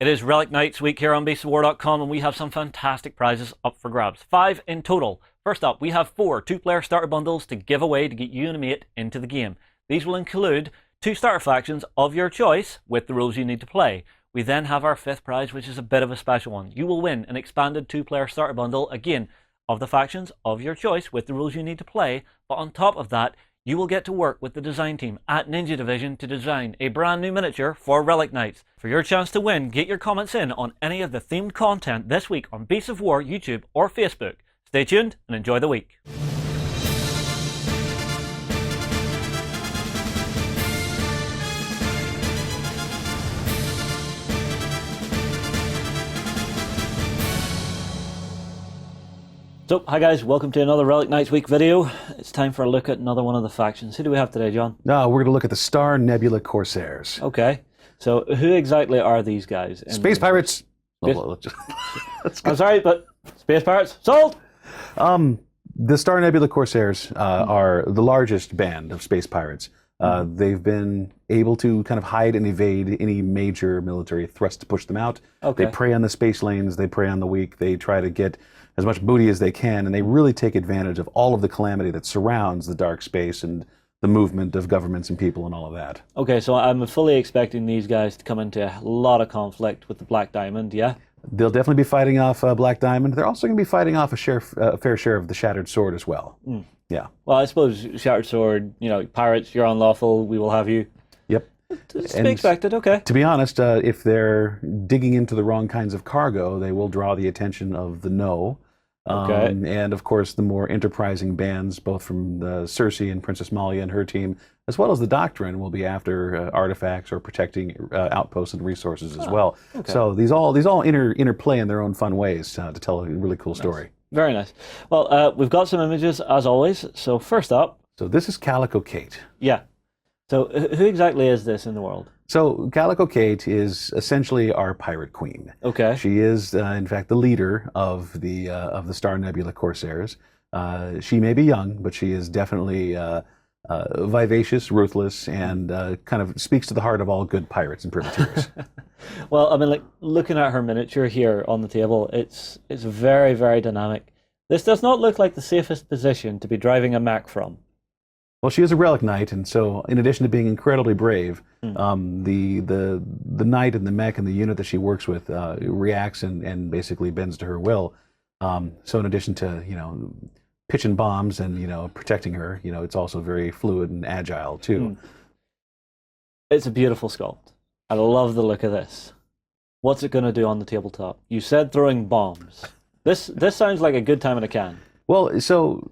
It is Relic Knights week here on BeastOfWar.com, and we have some fantastic prizes up for grabs. 5 in total. First up, we have 4 two-player starter bundles to give away to get you and a mate into the game. These will include 2 starter factions of your choice with the rules you need to play. We then have our 5th prize, which is a bit of a special one. You will win an expanded 2-player starter bundle, again, of the factions of your choice with the rules you need to play, but on top of that, you will get to work with the design team at Ninja Division to design a brand new miniature for Relic Knights. For your chance to win, get your comments in on any of the themed content this week on Beasts of War, YouTube or Facebook. Stay tuned and enjoy the week. So, hi guys, welcome to another Relic Knights week video. It's time for a look at another one of the factions. Who do we have today, John? No, we're going to look at the Star Nebula Corsairs. Okay, so who exactly are these guys? Space pirates! I'm sorry, but space pirates, sold! The Star Nebula Corsairs are the largest band of space pirates. They've been able to kind of hide and evade any major military thrust to push them out. Okay. They prey on the space lanes, they prey on the weak, they try to get as much booty as they can, and they really take advantage of all of the calamity that surrounds the dark space and the movement of governments and people and all of that. Okay, so I'm fully expecting these guys to come into a lot of conflict with the Black Diamond, yeah? They'll definitely be fighting off Black Diamond. They're also going to be fighting off a fair share of the Shattered Sword as well. Yeah. Well, I suppose Shattered Sword, you know, pirates, you're unlawful, we will have you. Yep. It's to be expected, okay. To be honest, if they're digging into the wrong kinds of cargo, they will draw the attention of the No. Okay. And of course, the more enterprising bands, both from the Cersei and Princess Malia and her team, as well as the Doctrine, will be after artifacts or protecting outposts and resources as well. Okay. So these all interplay in their own fun ways to tell a really cool story. Very nice. Well, we've got some images as always. So first up. So this is Calico Kate. Yeah. So who exactly is this in the world? So Calico Kate is essentially our pirate queen. Okay. She is, in fact, the leader of the Star Nebula Corsairs. She may be young, but she is definitely vivacious, ruthless, and kind of speaks to the heart of all good pirates and privateers. Well, I mean, like looking at her miniature here on the table, it's very, very dynamic. This does not look like the safest position to be driving a mech from. Well, she is a Relic Knight, and so in addition to being incredibly brave, the knight and the mech and the unit that she works with reacts and basically bends to her will. So in addition to pitching bombs and protecting her, it's also very fluid and agile too. It's a beautiful sculpt. I love the look of this. What's it going to do on the tabletop? You said throwing bombs. This sounds like a good time in a can. Well, so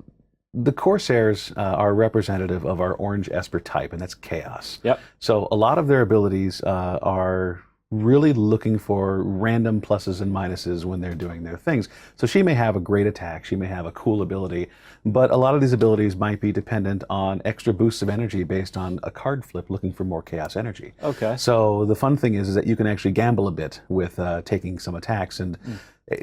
the Corsairs are representative of our orange Esper type, and that's chaos. Yep. So a lot of their abilities are really looking for random pluses and minuses when they're doing their things. So she may have a great attack, she may have a cool ability, but a lot of these abilities might be dependent on extra boosts of energy based on a card flip looking for more chaos energy. Okay. So the fun thing is that you can actually gamble a bit with taking some attacks, and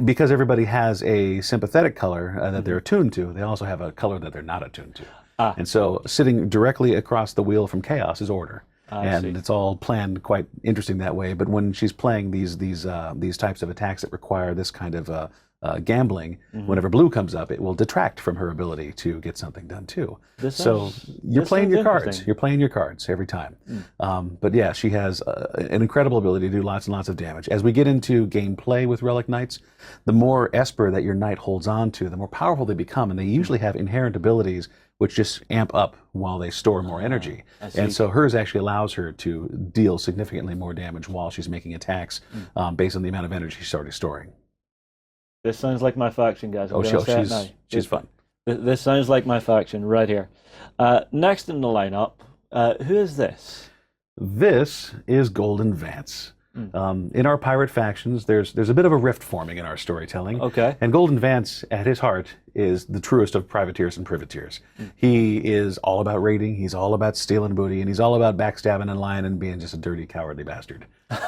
because everybody has a sympathetic color that they're attuned to, they also have a color that they're not attuned to. And so sitting directly across the wheel from chaos is order. And it's all planned quite interesting that way. But when she's playing these types of attacks that require this kind of gambling, whenever blue comes up, it will detract from her ability to get something done too. So you're playing your cards. You're playing your cards every time. But yeah, she has an incredible ability to do lots and lots of damage. As we get into gameplay with Relic Knights, the more Esper that your knight holds on to, the more powerful they become, and they usually have inherent abilities which just amp up while they store more energy. And so hers actually allows her to deal significantly more damage while she's making attacks based on the amount of energy she's already storing. This sounds like my faction, guys. She's fun. This sounds like my faction right here. Next in the lineup, who is this? This is Golden Vance. In our pirate factions, there's a bit of a rift forming in our storytelling. Okay. And Golden Vance, at his heart, is the truest of privateers and privateers. He is all about raiding, he's all about stealing booty, and he's all about backstabbing and lying and being just a dirty, cowardly bastard.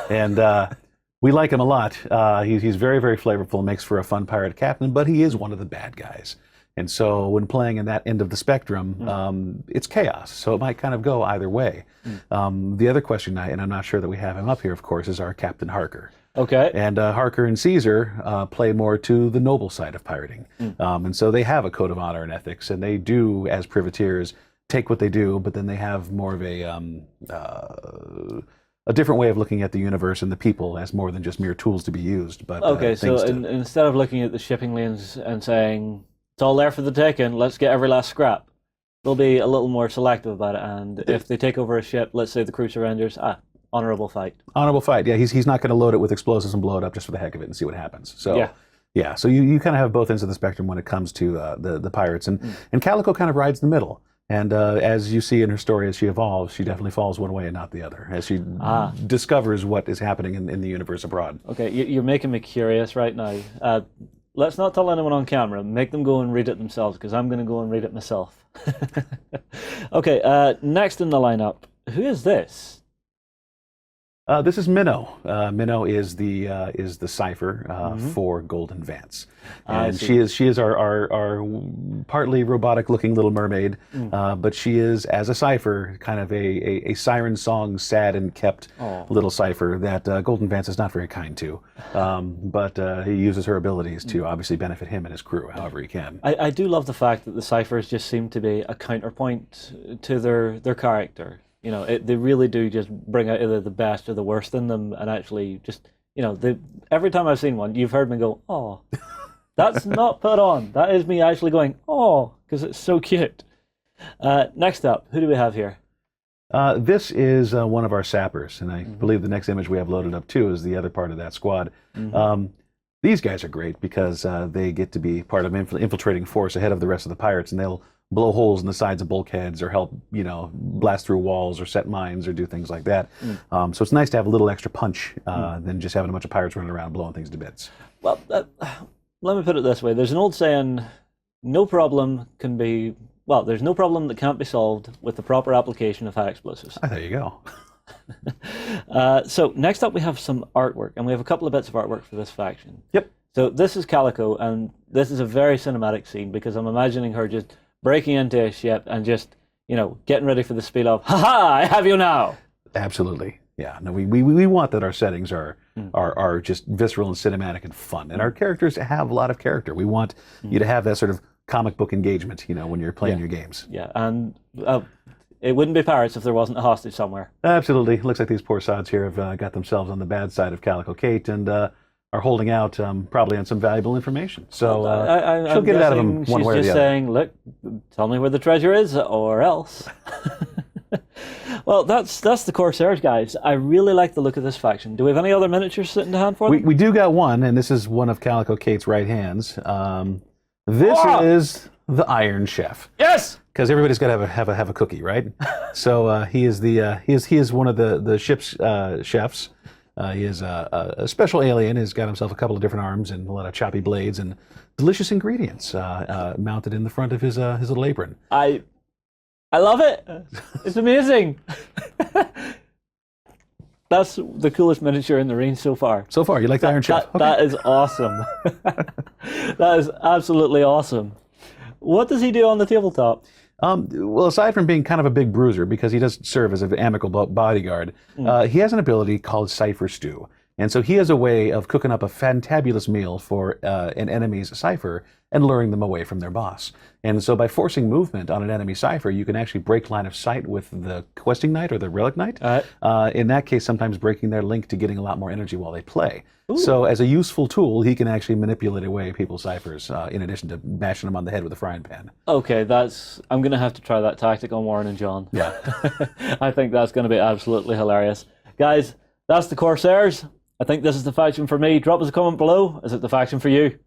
And we like him a lot. He's very, very flavorful, makes for a fun pirate captain, but he is one of the bad guys. And so when playing in that end of the spectrum, it's chaos. So it might kind of go either way. The other question, and I'm not sure that we have him up here, of course, is our Captain Harker. Okay. And Harker and Caesar play more to the noble side of pirating. And so they have a code of honor and ethics, and they do, as privateers, take what they do, but then they have more of a different way of looking at the universe and the people as more than just mere tools to be used. But okay, so instead of looking at the shipping lanes and saying, it's all there for the taking, let's get every last scrap, they'll be a little more selective about it. And if they take over a ship, let's say the crew surrenders, honorable fight. Honorable fight, yeah. He's not going to load it with explosives and blow it up just for the heck of it and see what happens. So yeah, so you kind of have both ends of the spectrum when it comes to the pirates. And Calico kind of rides the middle. And as you see in her story, as she evolves, she definitely falls one way and not the other, as she discovers what is happening in the universe abroad. Okay, you're making me curious right now. Let's not tell anyone on camera. Make them go and read it themselves, because I'm going to go and read it myself. Okay, next in the lineup, who is this? This is Minnow. Minnow is the cipher for Golden Vance, and she is our partly robotic-looking little mermaid, but she is, as a cipher, kind of a siren song, sad and kept little cipher that Golden Vance is not very kind to, but he uses her abilities to obviously benefit him and his crew however he can. I do love the fact that the ciphers just seem to be a counterpoint to their character. You know, they really do just bring out either the best or the worst in them, and actually just, you know, every time I've seen one, you've heard me go, oh, that's not put on. That is me actually going, oh, because it's so cute. Next up, who do we have here? This is one of our sappers, and I believe the next image we have loaded up too is the other part of that squad. These guys are great because they get to be part of an infiltrating force ahead of the rest of the pirates, and they'll blow holes in the sides of bulkheads or help, blast through walls or set mines or do things like that. So it's nice to have a little extra punch than just having a bunch of pirates running around blowing things to bits. Well, let me put it this way. There's an old saying, there's no problem that can't be solved with the proper application of high explosives. There you go. So next up we have some artwork, and we have a couple of bits of artwork for this faction. Yep. So this is Calico, and this is a very cinematic scene because I'm imagining her just breaking into a ship and just, getting ready for the speed of, ha-ha, I have you now. Absolutely. Yeah. No, we want that our settings are just visceral and cinematic and fun, and our characters have a lot of character. We want you to have that sort of comic book engagement, when you're playing your games. Yeah, and it wouldn't be pirates if there wasn't a hostage somewhere. Absolutely. Looks like these poor sods here have got themselves on the bad side of Calico Kate and are holding out probably on some valuable information. So she'll get it out of them one way or the other. She's just saying, look, tell me where the treasure is or else. Well, that's the Corsairs, guys. I really like the look of this faction. Do we have any other miniatures sitting to hand for them? We do got one, and this is one of Calico Kate's right hands. This is the Iron Chef. Yes! Because everybody's got to have a cookie, right? So he is one of the ship's chefs. He is a special alien. He's got himself a couple of different arms and a lot of choppy blades and delicious ingredients mounted in the front of his little apron. I love it. It's amazing. That's the coolest miniature in the range so far. So far, you like the Iron Chef? Okay. That is awesome. That is absolutely awesome. What does he do on the tabletop? Well, aside from being kind of a big bruiser, because he does serve as an amicable bodyguard, he has an ability called Cipher Stew. And so he has a way of cooking up a fantabulous meal for an enemy's cipher and luring them away from their boss. And so by forcing movement on an enemy cipher, you can actually break line of sight with the questing knight or the relic knight. In that case, sometimes breaking their link to getting a lot more energy while they play. Ooh. So as a useful tool, he can actually manipulate away people's ciphers in addition to bashing them on the head with a frying pan. Okay, I'm going to have to try that tactic on Warren and John. Yeah. I think that's going to be absolutely hilarious. Guys, that's the Corsairs. I think this is the faction for me. Drop us a comment below. Is it the faction for you?